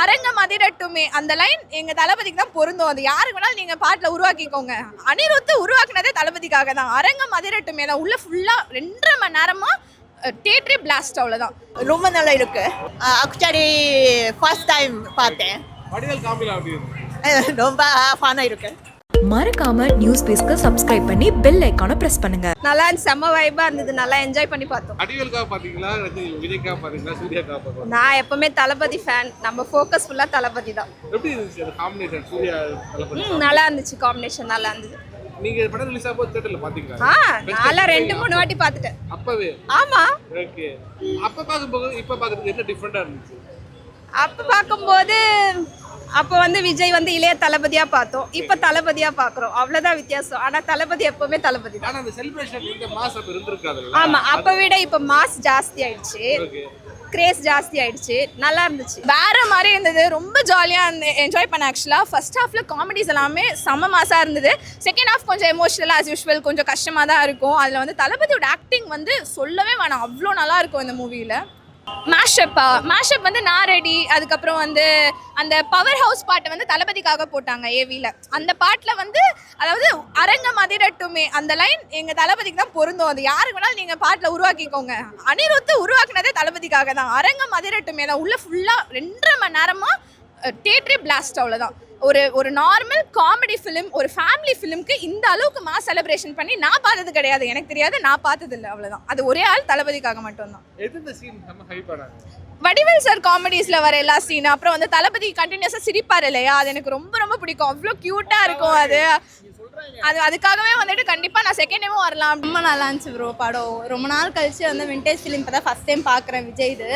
அரங்கம் அதிரட்டுமே அந்த லைன் எங்க தளபதிக்கு தான் பொருந்தும். அது யாருக்கு வேணாலும் நீங்க பாட்டுல உருவாக்கிக்கோங்க. அனிருத் உருவாக்குனதே தளபதிக்காக தான். அரங்கம் அதிரட்டுமே தான் உள்ள ஃபுல்லா 2.5 மணி நேரமா தியேட்டரே பிளாஸ்ட். அவ்வளவுதான். ரொம்ப நல்லா இருக்கு. ஆக்சுவலி ஃபர்ஸ்ட் டைம் பார்த்தேன். வடிவேல் காமெடி அப்படி இருக்கு. ரொம்ப ஃபன்னா இருக்கு. மறக்காம நியூஸ் பேஸ்க்கு சப்ஸ்கிரைப் பண்ணி பெல் ஐகானை பிரஸ் பண்ணுங்க. நல்லா செம்ம வைபா இருந்தது. நல்லா என்ஜாய் பண்ணி பார்த்தோம். வடிவேல்காக பாத்தீங்களா, விஜய்க்காக பாத்தீங்களா, சூர்யாக்காக பாத்தீங்களா? நான் எப்பவுமே தளபதி ஃபேன். நம்ம ஃபோக்கஸ் ஃபுல்லா தளபதி தான். எப்படி இருந்துச்சு அந்த காம்பினேஷன் சூர்யா தளபதி? நல்லா இருந்துச்சு. காம்பினேஷன் நல்லா இருந்தது. நீங்க படம் ரிலீஸ் ஆகும்போது தியேட்டர்ல பாத்தீங்களா? நான் 2-3 வாட்டி பார்த்துட்டேன். அப்பவே? ஆமா. ஓகே. அப்ப பாக்கும்போது இப்ப பாக்குறது என்ன டிஃபரண்டா இருந்துச்சு? அப்ப பாக்கும்போது அப்ப விஜய் இளைய தளபதியா பார்த்தோம். இப்ப தளபதியா பாக்குறோம். அவ்வளவுதான் வித்தியாசம். ஆனா தளபதி எப்பவுமே தளபதி தான். ஆனா அந்த செலிப்ரேஷன் இந்த மாஸ் அப்ப இருந்திருக்காதுல்ல? ஆமா. அப்ப விட இப்ப மாஸ் ஜாஸ்தி ஆயிடுச்சு. கிரேஸ் ஜாஸ்தி ஆயிடுச்சு. நல்லா இருந்துச்சு. வேற மாதிரி இருந்தது. ரொம்ப ஜாலியா என்ஜாய் பண்ண. ஆக்சுவலா ஃபர்ஸ்ட் ஹாஃப்ல காமெடிஸ் எல்லாமே செம்ம மாசா இருந்தது. செகண்ட் ஹாஃப் கொஞ்சம் எமோஷனலா ஆஸ் யூஷுவல் கொஞ்சம் கஷ்டமா தான் இருக்கும். அதுல தளபதியோட ஆக்டிங் சொல்லவே வேணாம். அவ்வளோ நல்லா இருக்கும் இந்த மூவில. மேஷப் நான் ரெடி. அதுக்கப்புறம் அந்த பவர் ஹவுஸ் பாட்டை தளபதிக்காக போட்டாங்க ஏவில. அந்த பாட்டில் அதாவது அரங்கம் அதிரட்டுமே அந்த லைன் எங்க தளபதிக்கு தான் பொருந்தும். அது யாருக்கு வேணாலும் நீங்க பாட்டில் உருவாக்கிக்கோங்க. அனிருத் உருவாக்குனதே தளபதிக்காக தான். அரங்கம் அதிரட்டுமே தான் உள்ள ஃபுல்லா 2.5 மணி நேரமா தியேட்டரே பிளாஸ்ட். அவ்வளோதான். ஒரு நார்மல் காமெடி ஃபிலிம், ஒரு ஃபேமிலி ஃபிலிம்க்கு இந்த அளவுக்கு மாஸ் செலிப்ரேஷன் பண்ணி நான் பார்த்தது கிடையாது. எனக்கு தெரியாது, நான் பார்த்தது இல்லை. அவ்வளோதான். அது ஒரே ஆள் தளபதிக்காக மட்டும்தான். வடிவேல் சார் காமெடிஸ்ல வர எல்லா சீன், அப்புறம் தளபதி கண்டினியூஸா சிரிப்பார் இல்லையா, அது எனக்கு ரொம்ப ரொம்ப பிடிக்கும். அவ்வளோ கியூட்டா இருக்கும். அதுக்காகவே கண்டிப்பா நான் செகண்ட் டைமும் வரலாம். ரொம்ப நல்லா இருந்துச்சு ப்ரோ படம். ரொம்ப நாள் கழிச்சு விண்டேஜ் ஃபிலிம் இப்போ தான் ஃபர்ஸ்ட் டைம் பார்க்குறேன் விஜய். இது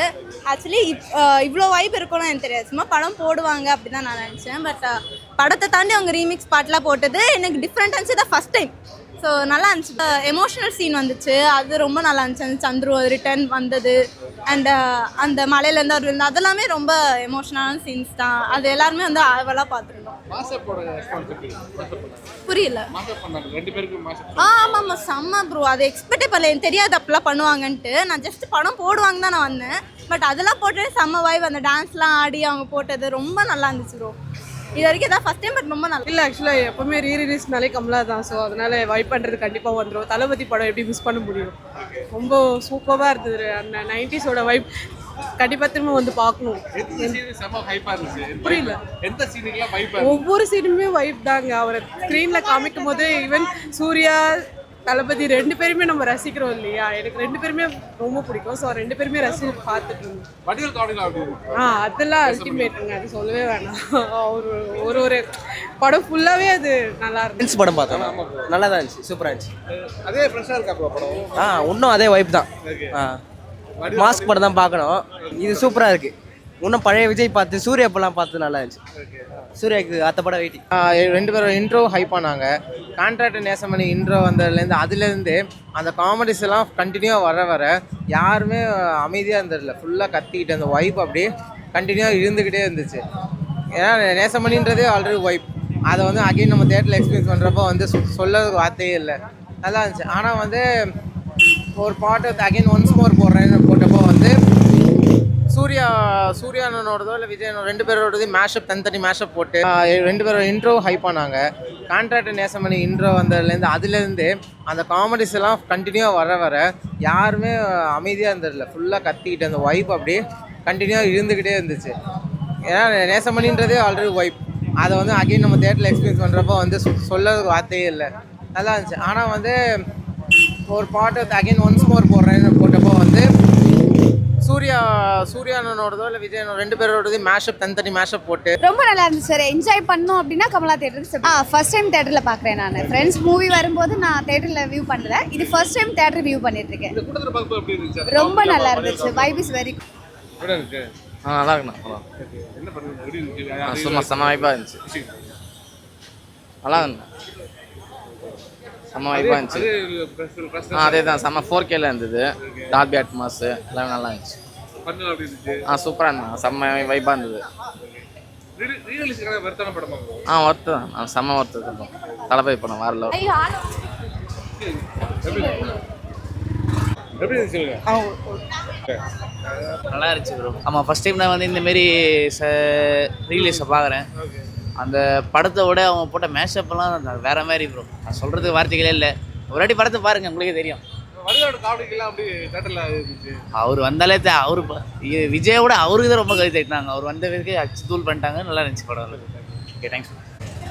ஆக்சுவலி இவ்வளோ வைப் இருக்கும்னு எனக்கு தெரியாது. சும்மா படம் போடுவாங்க அப்படி தான் நான் நினச்சேன். பட் படத்தை தாண்டி அவங்க ரீமிக்ஸ் பாட்டெலாம் போட்டது எனக்கு டிஃப்ரெண்ட் இருந்துச்சு. தான் ஃபஸ்ட் டைம். ஸோ நல்லா இருந்துச்சு. எமோஷ்னல் சீன் வந்துச்சு. அது ரொம்ப நல்லா இருந்துச்சு. அந்த சந்துரு ரிட்டர்ன் வந்தது அண்ட் அந்த மலையிலேருந்து அவர் இருந்தது அதெல்லாமே ரொம்ப எமோஷனலான சீன்ஸ் தான். அது எல்லாருமே ஆவலாக பார்த்துருந்தோம். புரியல. ஆமாம் செம்ம ப்ரோ. அது எக்ஸ்பெக்டே பண்ணல. எனக்கு தெரியாது அப்படிலாம் பண்ணுவாங்கன்ட்டு. நான் ஜஸ்ட் படம் போடுவாங்க தான் நான் வந்தேன். பட் அதெல்லாம் போட்டு செம்ம வைப். அந்த டான்ஸ்லாம் ஆடி அவங்க போட்டது ரொம்ப நல்லா இருந்துச்சு ப்ரோ. இது வரைக்கும் தான் ஃபஸ்ட் டைம். பட் ரொம்ப நல்லா இல்லை. ஆக்சுவலாக எப்போவுமே ரீரிலீஸ்னாலே கமலா தான். ஸோ அதனால் வைப் பண்ணுறது கண்டிப்பாக வந்துடும். தளபதி படம் எப்படி மிஸ் பண்ண முடியும்? ரொம்ப சூப்பராக இருந்தது. அந்த 90s வைப் கண்டிப்பாக திரும்ப பார்க்கணும். புரியல. ஒவ்வொரு சீனுமே வைப் தாங்க. அவரை ஸ்க்ரீனில் காமிக்கும் போது ஈவன் சூர்யா தளபதி 2 பேருமே நம்ம ரசிக்கிறோம் இல்லையா. எனக்கு 2 பேருமே ரொம்ப பிடிக்கும். ஸோ 2 பேருமே ரசிச்சு பார்த்துட்டு இருந்தோம். அதெல்லாம் அல்டிமேட்டுங்க. அது சொல்லவே வேணாம். ஒரு படம் ஃபுல்லாகவே அது நல்லா இருந்துச்சு. படம் பார்த்தோம். நல்லா தான் இருந்துச்சு. சூப்பராக இருந்துச்சு. அதே ஃப்ரெஷ்ஷாக இருக்கா படம்? இன்னும் அதே வைப் தான். மாஸ்க் படம் தான் பார்க்கணும். இது சூப்பராக இருக்குது. இன்னும் பழைய விஜய் பார்த்து சூர்யா படம் பார்த்து நல்லா இருந்துச்சு. சூர்யாவுக்கு அத்த படம் வெயிட்டிங். 2 பேரும் இன்ட்ரோ ஹைப் பண்ணாங்க. கான்ட்ராக்ட் நேசமணி இன்ட்ரோ வந்ததுலேருந்து அதுலேருந்து அந்த காமெடிஸ் எல்லாம் கண்டினியூவாக வர யாருமே அமைதியாக இருந்ததில்ல. ஃபுல்லாக கத்திக்கிட்டு அந்த வைப் அப்படியே கண்டினியூவாக இருந்துக்கிட்டே இருந்துச்சு. ஏன்னா நேசமணின்றதே ஆல்ரெடி வைப். அதை அகைன் நம்ம தேட்டரில் எக்ஸ்பீரியன்ஸ் பண்ணுறப்போ சொல்லறதுக்கு வார்த்தையே இல்லை. நல்லா இருந்துச்சு. ஆனால் ஒரு பாட்டு அகைன் ஒன்ஸ் மோர் போடுறேன்னு போட்டப்போ சூர்யானோடதோ இல்லை விஜயனோட 2 பேரோடது மேஷப் தனித்தனி மேஷப் போட்டு 2 பேரும் இன்ட்ரோ ஹைப் பண்ணாங்க. கான்ட்ராக்ட் நேசமணி இன்ட்ரோ வந்ததுலேருந்து அதுலேருந்து அந்த காமெடிஸ் எல்லாம் கண்டினியூவாக வர யாருமே அமைதியாக இருந்ததில்ல. ஃபுல்லாக கத்திக்கிட்டு அந்த வைப் அப்படியே கண்டினியூவாக இருந்துக்கிட்டே இருந்துச்சு. ஏன்னா நேசமணின்றதே ஆல்ரெடி வைப். அதை அகைன் நம்ம தேட்டரில் எக்ஸ்பீரியன்ஸ் பண்ணுறப்போ சொல்லறதுக்கு வார்த்தையே இல்லை. நல்லா இருந்துச்சு. ஆனால் ஒரு பாட்டு அகைன் ஒன்ஸ் மோர் போடுறேன்னு போட்டப்போ சூர்யானோடதோ இல்லை விஜயனோட 2 பேரோடது மேஷப் தனித்தனி மேஷப் போட்டு ரொம்ப நல்லா இருந்துச்சு சார். என்ஜாய் பண்ணோம் அப்படின்னா கமலா தேட்டருக்கு ஃபர்ஸ்ட் டைம் தேட்டரில் பார்க்குறேன் நான். ஃப்ரெண்ட்ஸ் மூவி வரும்போது நான் தேட்டரில் வியூ பண்ணல. இது ஃபர்ஸ்ட் டைம் தேட்டர் வியூ பண்ணிட்டு இருக்கேன். ரொம்ப நல்லா இருந்துச்சு. Vibe is very good. நல்லா இருக்குண்ணா. சும்மா செம்ம வைப்பாக இருந்துச்சு. நல்லா இருந்துச்சு. செம்ம வைப்பாக இருந்துச்சு. அதே தான் செம்ம 4Kல இருந்தது. டால்பி அட்மாஸ் எல்லாமே நல்லா இருந்துச்சு. சூப்பராக இருந்தது. செம்ம வைப்பாக இருந்தது. ஒர்த்து தான். செம்ம ஒர்த்து தான். தளபதி படம் வேற லெவல். எப்படி இருந்துச்சு? நல்லா இருந்துச்சு ப்ரோ. ஆமாம், ஃபஸ்ட் டைம் நான் வந்து இந்தமாரி ரீலீஸை பார்க்குறேன். அந்த படத்தை விட அவங்க போட்ட மேஷப்லாம் வேற மாதிரி ப்ரோ. நான் சொல்கிறதுக்கு வார்த்தைகளே இல்லை. ஒரு வாட்டி படத்தை பாருங்கள், உங்களுக்கே தெரியும். வடிவேலோட காமெடிக்கெல்லாம் அப்படி தேட்டரில் இருந்துச்சு. அவர் வந்தாலே அவர் விஜயோட அவருக்கு தான் ரொம்ப கை தட்டினாங்க. அவர் வந்ததுக்கு அச்சு தூள் பண்ணிட்டாங்க. நல்லா இருந்துச்சு படம். Okay, thanks.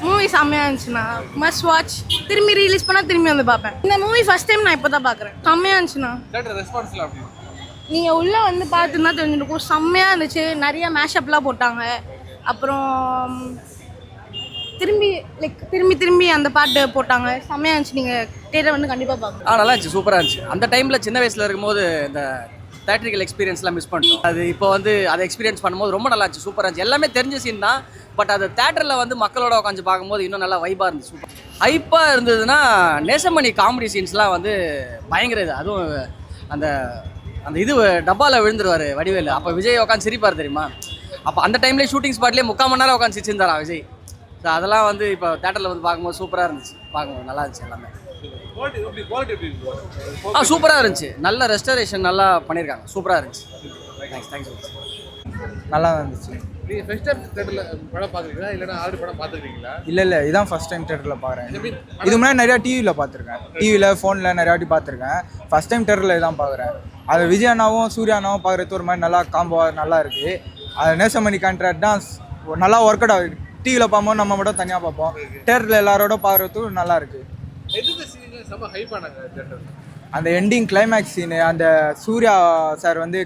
மூவி செம்மையாக இருந்துச்சுண்ணா, மஸ்ட் வாட்ச். திரும்பி ரிலீஸ் பண்ணால் திரும்பி வந்து பார்ப்பேன். இந்த மூவி ஃபஸ்ட் டைம் நான் இப்போ தான் பார்க்குறேன். செம்மையாக இருந்துச்சுண்ணா. தேட்டர் ரெஸ்பான்ஸ்லாம் அப்படி நீங்கள் உள்ளே வந்து பார்த்துருந்தா தெரிஞ்சிருக்கும். செம்மையாக இருந்துச்சு. நிறைய மேஷப்லாம் போட்டாங்க. அப்புறம் திரும்பி அந்த பாட்டு போட்டாங்க. செம்மையாக இருந்துச்சு. நீங்கள் தேட்டர் வந்து கண்டிப்பாக பார்க்கணும். நல்லா இருந்துச்சு, சூப்பராக இருந்துச்சு. அந்த டைமில் சின்ன வயசில் இருக்கும்போது இந்த தேட்டரிக்கல் எக்ஸ்பீரியன்ஸ்லாம் மிஸ் பண்ணிட்டோம். அது இப்போ வந்து அதை எக்ஸ்பீரியன்ஸ் பண்ணும்போது ரொம்ப நல்லா இருந்துச்சு, சூப்பராக இருந்துச்சு. எல்லாமே தெரிஞ்ச சீன் தான், பட் அது தேட்டரில் வந்து மக்களோட உட்காந்து பார்க்கும்போது இன்னும் நல்லா வைபாக இருந்துச்சு. சூப்பர் ஹைப்பாக இருந்ததுன்னா நேசமணி காமெடி சீன்ஸ்லாம் வந்து பயங்கர இது. அதுவும் அந்த அந்த இது டப்பாவில் விழுந்துருவார் வடிவேலு. அப்போ விஜய் உட்காந்து சிரிப்பார் தெரியுமா? அப்போ அந்த டைம்லேயே ஷூட்டிங் ஸ்பாட்லேயே 3/4 மணி நேரம் உட்காந்து சிரிச்சிருந்தாரா விஜய். ஸோ அதெல்லாம் வந்து இப்போ தேட்டரில் வந்து பார்க்கும்போது சூப்பராக இருந்துச்சு. பார்க்கும்போது நல்லா இருந்துச்சு எல்லாமே. சூப்பராக இருந்துச்சு. நல்ல ரெஸ்டரேஷன் நல்லா பண்ணியிருக்காங்க. சூப்பராக இருந்துச்சு. தேங்க்ஸ். நல்லா இருந்துச்சு. நீங்கள் ஃபர்ஸ்ட் டைம் தேட்டரில் படம் பார்க்குறீங்களா இல்லைன்னா ஆல்ரெடி படம் பார்த்துருக்கீங்களா? இல்லை இதான் ஃபஸ்ட் டைம் தேட்டரில் பார்க்குறேன். இது முன்னாடி நிறையா டிவியில் பார்த்துருக்கேன். டிவியில் ஃபோனில் நிறையா வாட்டி பார்த்துருக்கேன். ஃபஸ்ட் டைம் தேட்டரில் இதான் பார்க்குறேன். அது விஜய் அண்ணாவும் சூர்யா அண்ணாவும் பார்க்குறது ஒரு மாதிரி நல்லா காம்போவாக நல்லா இருக்குது. அது நேசமணி கான்ட்ராக்ட் தான் நல்லா ஒர்க் அவுட் ஆகுது. டிவியில் பார்க்கும்போது நம்ம மட்டும் தனியாக பார்ப்போம். தேட்டரில் எல்லாரோட பார்க்குறதுக்கும் நல்லா இருக்குது. அந்த எண்டிங் கிளைமேக்ஸ் சீனு, அந்த சூர்யா சார் வந்து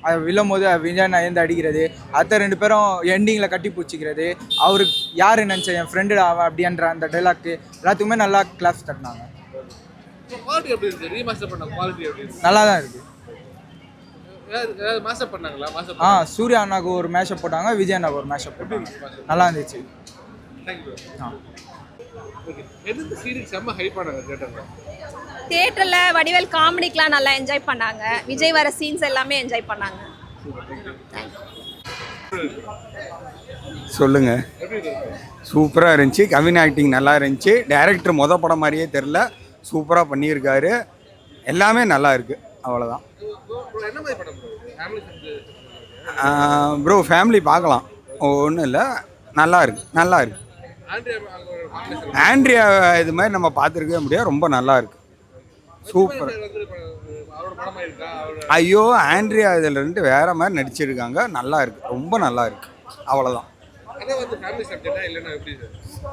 அது விழும் போது விஜய் அண்ணா ஏந்து அடிக்கிறது, அத்தை 2 பேரும் எண்டிங்கில் கட்டி பிடிச்சிக்கிறது, அவருக்கு யார் நினச்சேன் என் ஃப்ரெண்டு அவன் அப்படின்ற அந்த டைலாக்கு எல்லாத்துக்குமே நல்லா கிளாப்ஸ் தட்டினாங்க. நல்லா தான் இருக்குது. சூர்யா அண்ணாக்கு ஒரு மேஷப் போட்டாங்க, விஜய் அண்ணாக்கு ஒரு மேஷப் போட்டாங்க. நல்லா இருந்துச்சு. தியேட்டரில் வடிவேல் காமெடிக்கெலாம் நல்லா என்ஜாய் பண்ணாங்க. விஜய் வர சீன்ஸ் எல்லாமே என்ஜாய் பண்ணாங்க. சொல்லுங்க. சூப்பராக இருந்துச்சு. கவின் ஆக்டிங் நல்லா இருந்துச்சு. டைரக்டர் படம் மாதிரியே தெரில, சூப்பராக பண்ணியிருக்காரு. எல்லாமே நல்லா இருக்கு. அவ்வளோதான் ப்ரோ. ஃபேமிலி பார்க்கலாம், ஒன்றும் இல்லை. நல்லா இருக்கு. ஆண்ட்ரியா இது மாதிரி நம்ம பார்த்துருக்கவே முடியாது. ரொம்ப நல்லா இருக்கு. சூப்பர். ஐயோ, ஆண்ட்ரியா இதில் இருந்து வேற மாதிரி நடிச்சிருக்காங்க. நல்லா இருக்கு, ரொம்ப நல்லா இருக்கு. அவ்வளோதான்.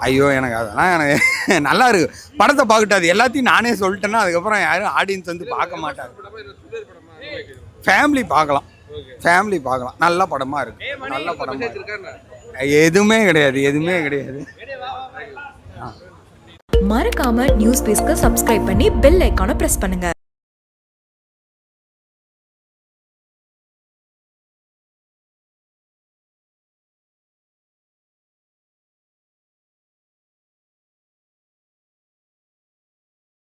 ஐயோ, எனக்கு அதெல்லாம் எனக்கு நல்லா இருக்கு. படத்தை பார்க்கட்டு அது எல்லாத்தையும் நானே சொல்லிட்டேன்னா அதுக்கப்புறம் யாரும் ஆடியன்ஸ் வந்து பார்க்க மாட்டாங்க. ஃபேமிலி பார்க்கலாம். நல்ல படமாக இருக்கு. நல்ல படமாக எதுவுமே கிடையாது. மறக்காம நியூஸ் பேஸ்க்கு சப்ஸ்கிரைப் பண்ணி பெல் ஐகானை பிரஸ் பண்ணுங்க.